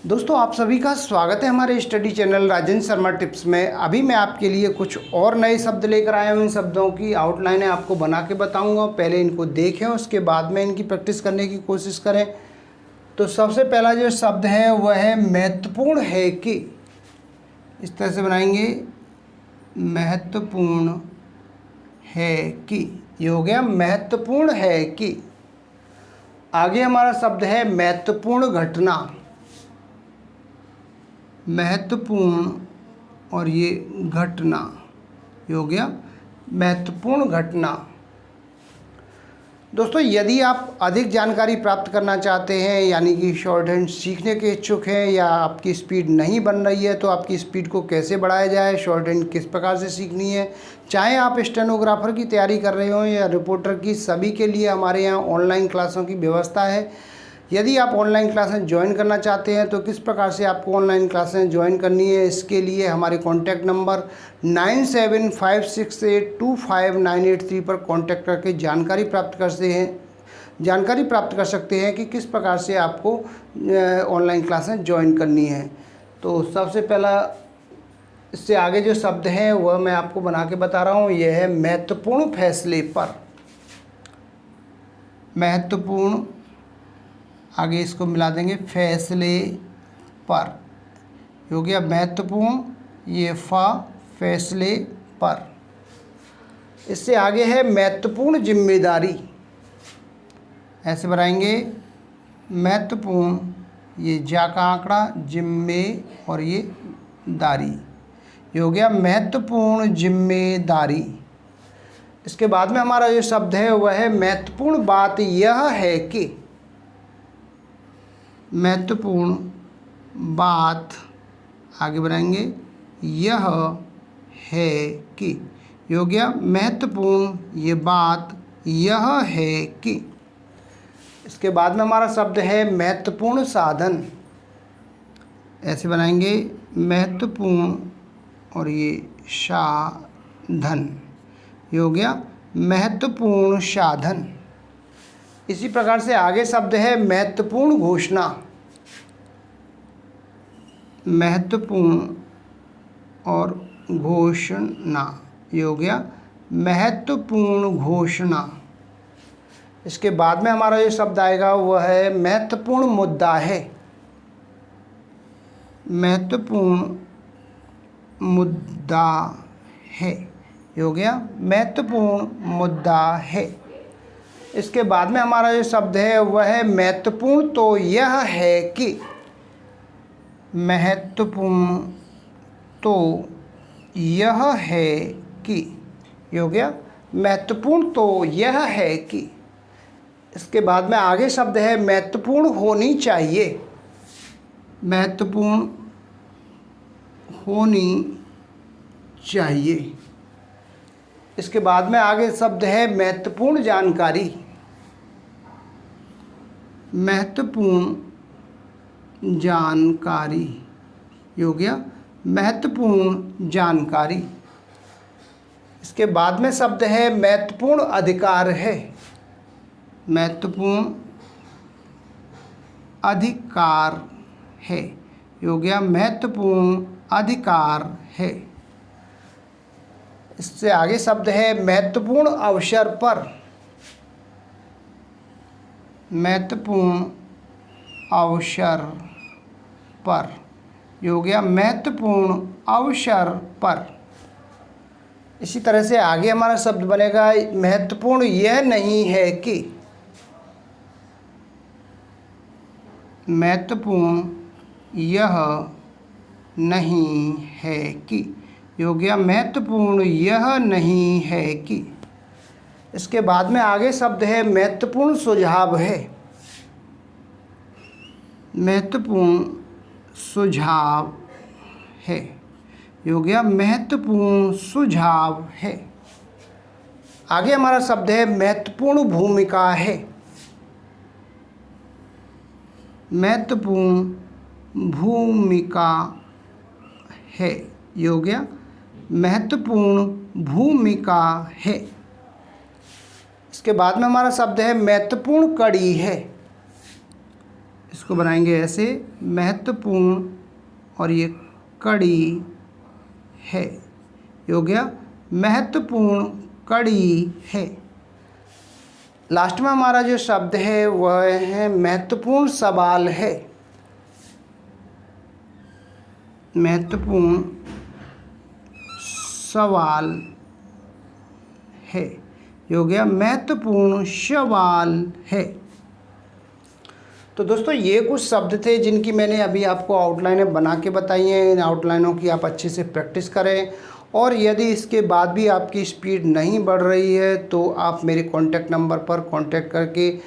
दोस्तों आप सभी का स्वागत है हमारे study channel Rajendra Sharma tips में। अभी मैं आपके लिए कुछ और नए शब्द लेकर आया हूँ। इन शब्दों की आउटलाइन आपको बना के बताऊँगा। पहले इनको देखें, उसके बाद में इनकी प्रैक्टिस करने की कोशिश करें। तो सबसे पहला जो शब्द है वह है महत्वपूर्ण है कि। इस तरह से बनाएंगे, महत्वपूर्ण है कि। ये हो गया महत्वपूर्ण है कि। आगे हमारा शब्द है महत्वपूर्ण घटना। महत्वपूर्ण और ये घटना, ये हो गया महत्वपूर्ण घटना। दोस्तों यदि आप अधिक जानकारी प्राप्त करना चाहते हैं, यानी कि शॉर्ट हैंड सीखने के इच्छुक हैं, या आपकी स्पीड नहीं बन रही है, तो आपकी स्पीड को कैसे बढ़ाया जाए, शॉर्ट हैंड किस प्रकार से सीखनी है, चाहे आप स्टेनोग्राफर की तैयारी कर रहे हो या रिपोर्टर की, सभी के लिए हमारे यहाँ ऑनलाइन क्लासों की व्यवस्था है। यदि आप ऑनलाइन क्लासें ज्वाइन करना चाहते हैं तो किस प्रकार से आपको ऑनलाइन क्लासें ज्वाइन करनी है, इसके लिए हमारे कॉन्टैक्ट नंबर 9756825983 पर कॉन्टैक्ट करके जानकारी प्राप्त कर सकते हैं कि किस प्रकार से आपको ऑनलाइन क्लासें ज्वाइन करनी है। तो सबसे पहला इससे आगे जो शब्द है वह मैं आपको बना के बता रहा हूँ। यह है महत्वपूर्ण फैसले पर। महत्वपूर्ण, आगे इसको मिला देंगे फैसले पर, हो गया महत्वपूर्ण, ये फैसले पर। इससे आगे है महत्वपूर्ण जिम्मेदारी। ऐसे बनाएंगे, महत्वपूर्ण, ये जा का आंकड़ा, जिम्मे और ये दारी, ये हो गया महत्वपूर्ण जिम्मेदारी। इसके बाद में हमारा जो शब्द है वह है महत्वपूर्ण बात यह है कि। महत्वपूर्ण बात, आगे बढ़ाएंगे, यह है कि, ये हो गया महत्वपूर्ण, ये बात यह है कि। इसके बाद में हमारा शब्द है महत्वपूर्ण साधन। ऐसे बनाएंगे, महत्वपूर्ण और ये साधन, ये हो गया महत्वपूर्ण साधन। इसी प्रकार से आगे शब्द है महत्वपूर्ण घोषणा। महत्वपूर्ण और घोषणा, ये हो गया महत्वपूर्ण घोषणा। इसके बाद में हमारा जो शब्द आएगा वह है महत्वपूर्ण मुद्दा है। महत्वपूर्ण मुद्दा है, ये हो गया महत्वपूर्ण मुद्दा है। इसके बाद में हमारा जो शब्द है वह है महत्वपूर्ण तो यह है कि। महत्वपूर्ण तो यह है कि, ये हो गया महत्वपूर्ण तो यह है कि। इसके बाद में आगे शब्द है महत्वपूर्ण होनी चाहिए। महत्वपूर्ण होनी चाहिए। इसके बाद में आगे शब्द है महत्वपूर्ण जानकारी। महत्वपूर्ण जानकारी, ये हो गया महत्वपूर्ण जानकारी। इसके बाद में शब्द है महत्वपूर्ण अधिकार है। महत्वपूर्ण अधिकार है, ये हो गया महत्वपूर्ण अधिकार है। इससे आगे शब्द है महत्वपूर्ण अवसर पर। महत्वपूर्ण अवसर पर, ये हो गया महत्वपूर्ण अवसर पर। इसी तरह से आगे हमारा शब्द बनेगा महत्वपूर्ण यह नहीं है कि। महत्वपूर्ण यह नहीं है कि, ये हो गया महत्वपूर्ण यह नहीं है कि। इसके बाद में आगे शब्द है महत्वपूर्ण सुझाव है। महत्वपूर्ण सुझाव है, ये हो गया महत्वपूर्ण सुझाव है। आगे हमारा शब्द है महत्वपूर्ण भूमिका है। महत्वपूर्ण भूमिका है, ये हो गया महत्वपूर्ण भूमिका है। इसके बाद में हमारा शब्द है महत्वपूर्ण कड़ी है। इसको बनाएंगे ऐसे, महत्वपूर्ण और ये कड़ी है। ये हो गया महत्वपूर्ण कड़ी है। लास्ट में हमारा जो शब्द है वह है महत्वपूर्ण सवाल है। महत्वपूर्ण सवाल है। ये हो गया महत्वपूर्ण सवाल है। तो दोस्तों ये कुछ शब्द थे जिनकी मैंने अभी आपको आउटलाइनें बना के बताई हैं। इन आउटलाइनों की आप अच्छे से प्रैक्टिस करें, और यदि इसके बाद भी आपकी स्पीड नहीं बढ़ रही है तो आप मेरे कॉन्टैक्ट नंबर पर कॉन्टैक्ट करके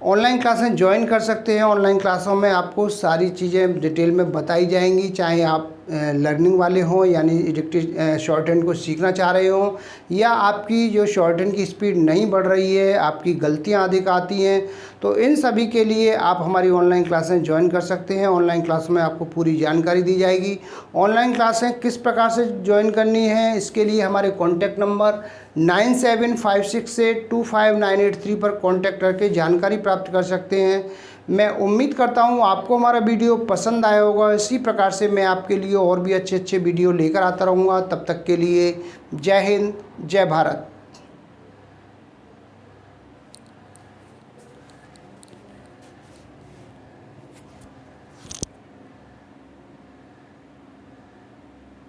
ऑनलाइन क्लासें ज्वाइन कर सकते हैं। ऑनलाइन क्लासों में आपको सारी चीज़ें डिटेल में बताई जाएंगी, चाहे आप लर्निंग वाले हों यानी शॉर्ट हैंड को सीखना चाह रहे हों, या आपकी जो शॉर्ट हैंड की स्पीड नहीं बढ़ रही है, आपकी गलतियां अधिक आती हैं, तो इन सभी के लिए आप हमारी ऑनलाइन क्लासें ज्वाइन कर सकते हैं। ऑनलाइन क्लास में आपको पूरी जानकारी दी जाएगी। ऑनलाइन क्लासें किस प्रकार से ज्वाइन करनी है, इसके लिए हमारे कॉन्टैक्ट नंबर 9756825983 पर कॉन्टैक्ट करके जानकारी प्राप्त कर सकते हैं। मैं उम्मीद करता हूँ आपको हमारा वीडियो पसंद आया होगा। इसी प्रकार से मैं आपके लिए और भी अच्छे अच्छे वीडियो लेकर आता रहूँगा। तब तक के लिए जय हिंद, जय भारत।